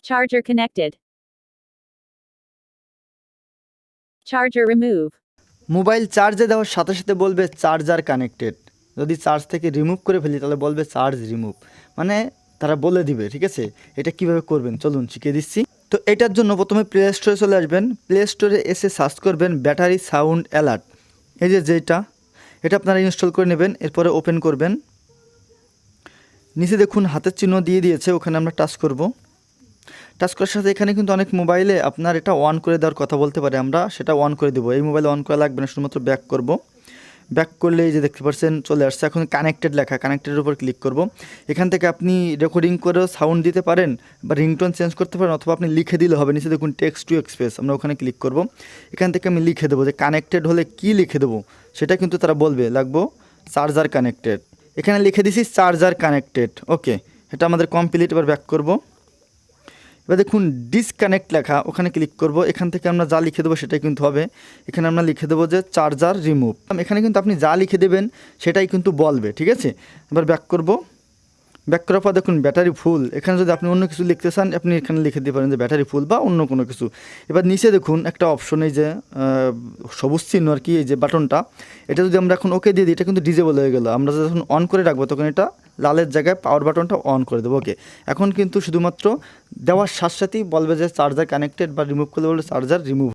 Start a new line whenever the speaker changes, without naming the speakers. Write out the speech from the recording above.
Charger connected. Charger remove.
Mobile চার্জে দেওয়ার সাথে সাথে বলবে চার্জার কানেক্টেড। যদি চার্জ থেকে রিমুভ করে ফেলি তাহলে বলবে চার্জ রিমুভ, মানে তারা বলে দিবে। ঠিক আছে, এটা কিভাবে করবেন চলুন শিখিয়ে দিচ্ছি। তো এটার জন্য প্রথমে প্লে স্টোরে চলে আসবেন। প্লে স্টোরে এসে সার্চ করবেন ব্যাটারি সাউন্ড অ্যালার্ট। এই যে যেটা, এটা আপনারা ইনস্টল করে নেবেন। এরপরে ওপেন করবেন। নিচে দেখুন হাতের চিহ্ন দিয়ে দিয়েছে, ওখানে আমরা টাচ করব। টাচ করার সাথে এখানে কিন্তু অনেক মোবাইলে আপনার এটা অন করে দেওয়ার কথা বলতে পারে, আমরা সেটা অন করে দেবো। এই মোবাইলে অন করা লাগবে না, শুধুমাত্র ব্যাক করব। ব্যাক করলে এই যে দেখতে পাচ্ছেন চলে আসছে। এখন কানেক্টেড লেখা, কানেক্টেডের উপর ক্লিক করব। এখান থেকে আপনি রেকর্ডিং করেও সাউন্ড দিতে পারেন বা রিংটোন চেঞ্জ করতে পারেন, অথবা আপনি লিখে দিলে হবে। নিচে দেখুন টেক্সট টু এক্সপ্রেস, আমরা ওখানে ক্লিক করব। এখান থেকে আমি লিখে দেবো যে কানেক্টেড হলে কি লিখে দেবো সেটা কিন্তু তারা বলবে, লাগবো চার্জার কানেক্টেড। এখানে লিখে দিছি চার্জার কানেক্টেড। ওকে, এটা আমাদের কমপ্লিট। এবার ব্যাক করব। এবার দেখুন ডিসকানেক্ট লেখা, ওখানে ক্লিক করব। এখান থেকে আমরা যা লিখে দেবো সেটাই কিন্তু হবে। এখানে আমরা লিখে দেবো যে চার্জার রিমুভ। এখানে কিন্তু আপনি যা লিখে দেবেন সেটাই কিন্তু বলবে। ঠিক আছে, এবার ব্যাক করব। ব্যাক করার পর দেখুন ব্যাটারি ফুল। এখানে যদি আপনি অন্য কিছু লিখতে চান আপনি এখানে লিখে দিতে পারেন যে ব্যাটারি ফুল বা অন্য কোনো কিছু। এবার নিচে দেখুন একটা অপশন, এই যে সবুজ চিহ্ন আর কি, এই যে বাটনটা, এটা যদি আমরা এখন ওকে দিয়ে দিই এটা কিন্তু ডিজেবল হয়ে গেল। আমরা যখন অন করে রাখবো তখন এটা লালের জায়গায় পাওয়ার বাটনটা অন করে দেবো। ওকে, এখন কিন্তু শুধুমাত্র দেওয়ার সাথে সাথেই বলবে যে চার্জার কানেক্টেড, বা রিমুভ করলে বলবে চার্জার রিমুভ।